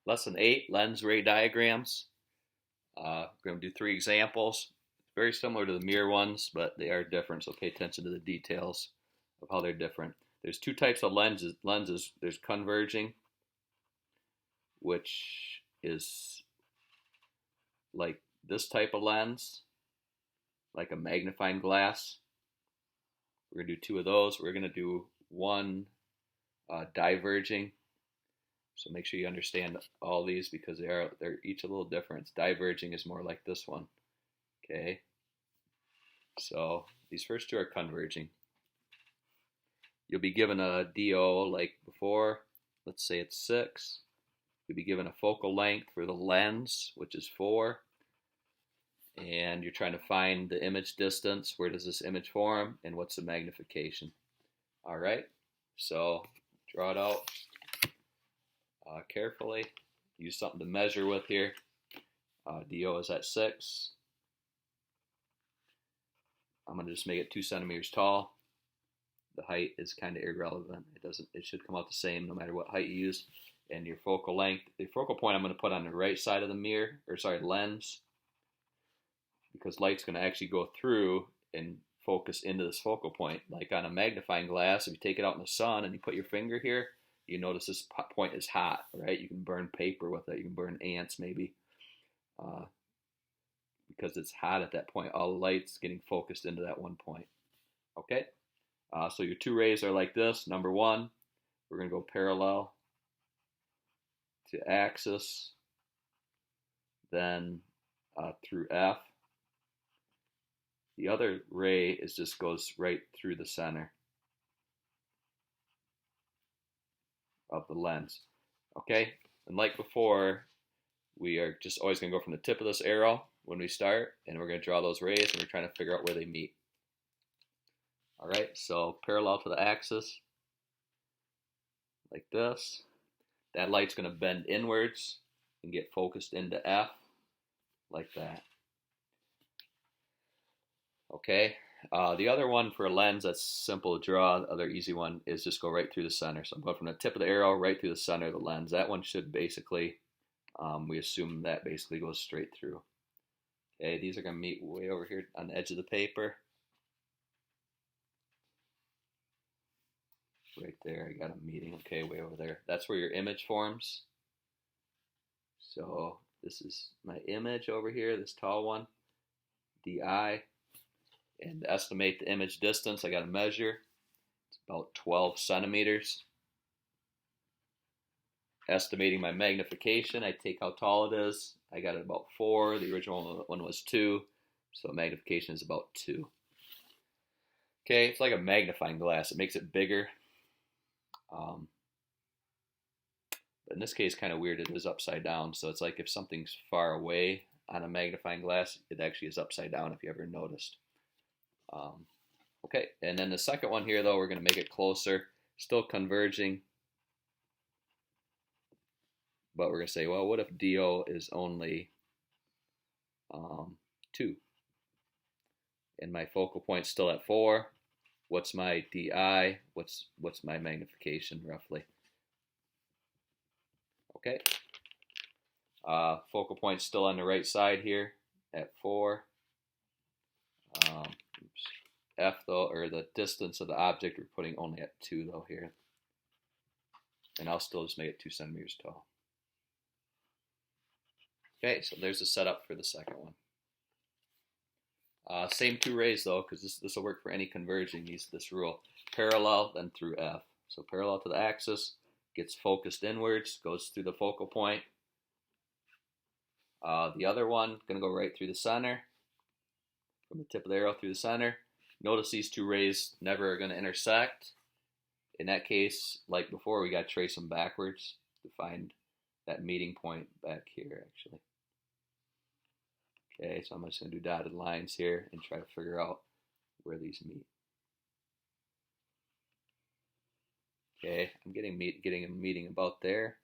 Lesson 8, lens ray diagrams. We're going to do 3 examples. Very similar to the mirror ones, but they are different, so pay attention to the details of how they're different. There's 2 types of lenses. There's converging, which is like this type of lens, like a magnifying glass. We're going to do 2 of those. We're going to do one diverging. So make sure you understand all these because they're each a little different. Diverging is more like this one. Okay. So these first 2 are converging. You'll be given a DO like before. Let's say it's 6. You'll be given a focal length for the lens, which is 4. And you're trying to find the image distance. Where does this image form? And what's the magnification? All right. So draw it out carefully. Use something to measure with here. DO is at 6. I'm going to just make it 2 centimeters tall. The height is kind of irrelevant. It should come out the same no matter what height you use. And your focal length, the focal point I'm going to put on the right side of the mirror, or sorry, lens, because light's going to actually go through and focus into this focal point. Like on a magnifying glass, if you take it out in the sun and you put your finger here, you notice this point is hot, right? You can burn paper with it. You can burn ants maybe because it's hot at that point. All the light's getting focused into that one point. Okay, so your 2 rays are like this. Number 1, we're going to go parallel to axis, then through F. The other ray just goes right through the center of the lens. Okay, and like before, we are just always going to go from the tip of this arrow when we start, and we're going to draw those rays, and we're trying to figure out where they meet. All right, so parallel to the axis, like this. That light's going to bend inwards and get focused into F, like that. Okay, the other one for a lens that's simple to draw, the other easy one is just go right through the center. So I'm going from the tip of the arrow right through the center of the lens. That one should basically, we assume that basically goes straight through. Okay, these are going to meet way over here on the edge of the paper. Right there, I got a meeting, okay, way over there. That's where your image forms. So this is my image over here, this tall one, DI. And to estimate the image distance, I got to measure. It's about 12 centimeters. Estimating my magnification, I take how tall it is. I got it about 4. The original one was 2. So magnification is about 2. Okay, it's like a magnifying glass. It makes it bigger. But in this case, kind of weird. It is upside down. So it's like if something's far away on a magnifying glass, it actually is upside down if you ever noticed. Okay, and then the second one here, though, we're going to make it closer. Still converging. But we're going to say, well, what if DO is only 2? And my focal point's still at 4. What's my DI? What's my magnification, roughly? Okay. Focal point's still on the right side here at 4. F though, or the distance of the object, we're putting only at 2 though here. And I'll still just make it 2 centimeters tall. Okay, so there's the setup for the second one. Same 2 rays though, because this will work for any converging, this rule. Parallel, then through F. So parallel to the axis, gets focused inwards, goes through the focal point. The other one, going to go right through the center, from the tip of the arrow through the center. Notice these 2 rays never are going to intersect. In that case, like before, we got to trace them backwards to find that meeting point back here, actually. Okay, so I'm just going to do dotted lines here and try to figure out where these meet. Okay, I'm getting a meeting about there.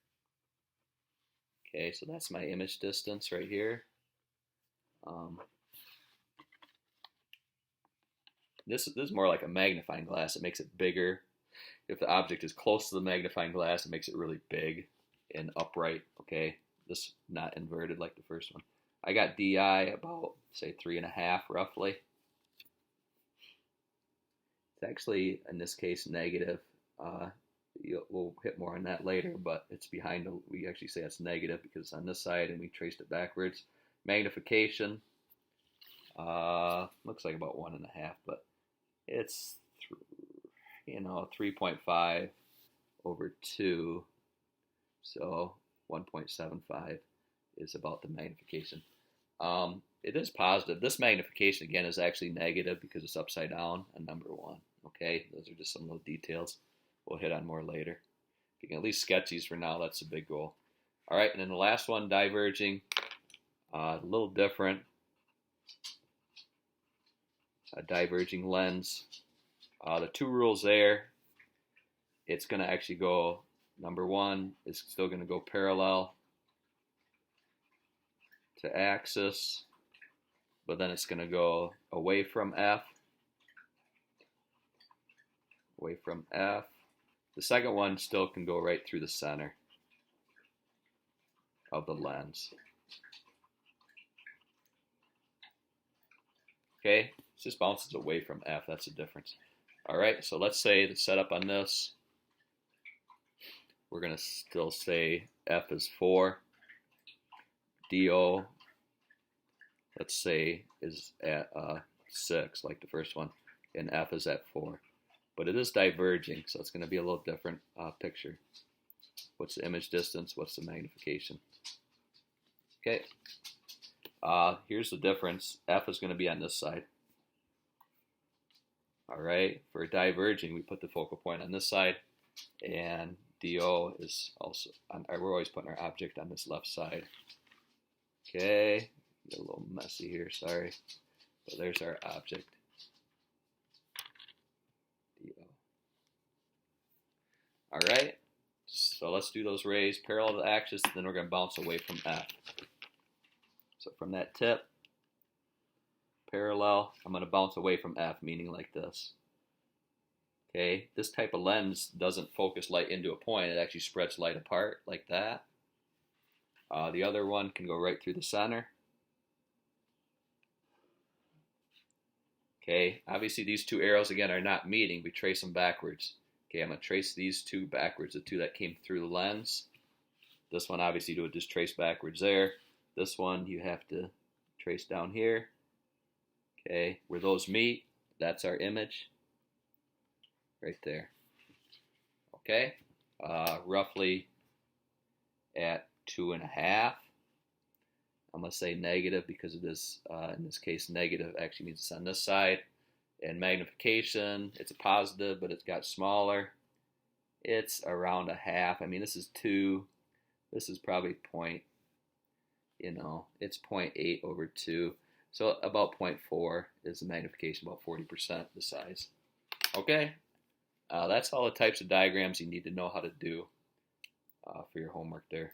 Okay, so that's my image distance right here. This is more like a magnifying glass. It makes it bigger. If the object is close to the magnifying glass, it makes it really big and upright. Okay, this not inverted like the first one. I got DI about, say, 3.5 roughly. It's actually, in this case, negative. We'll hit more on that later, but it's behind, we actually say it's negative because it's on this side and we traced it backwards. Magnification, looks like about 1.5, but it's, 3.5 over 2, so 1.75 is about the magnification. It is positive. This magnification, again, is actually negative because it's upside down on number 1. Okay, those are just some little details we'll hit on more later. If you can at least sketch these for now, that's a big goal. All right, and then the last one, diverging, a little different. A diverging lens. The 2 rules there, it's going to actually go, number 1 is still going to go parallel to axis, but then it's going to go away from F. Away from F. The second one still can go right through the center of the lens. Okay, it just bounces away from F, that's the difference. All right, so let's say the setup on this, we're going to still say F is 4. DO, let's say, is at 6, like the first one, and F is at 4. But it is diverging, so it's going to be a little different picture. What's the image distance? What's the magnification? Okay. Here's the difference. F is going to be on this side. All right. For diverging, we put the focal point on this side, and DO is also on. We're always putting our object on this left side. Okay. Get a little messy here. Sorry. But there's our object. All right, so let's do those rays parallel to the axis, then we're going to bounce away from F. So from that tip, parallel, I'm going to bounce away from F, meaning like this. Okay, this type of lens doesn't focus light into a point, it actually spreads light apart like that. The other one can go right through the center. Okay, obviously these 2 arrows again are not meeting, we trace them backwards. Okay, I'm going to trace these 2 backwards, the 2 that came through the lens. This one obviously you would just trace backwards there. This one you have to trace down here. Okay, where those meet, that's our image. Right there. Okay, roughly at 2.5. I'm going to say negative because it is, in this case, negative actually means it's on this side. And magnification, it's a positive, but it's got smaller. It's around 0.5. I mean, this is 2. This is probably it's 0.8 over 2. So about 0.4 is the magnification, about 40% the size. Okay, that's all the types of diagrams you need to know how to do for your homework there.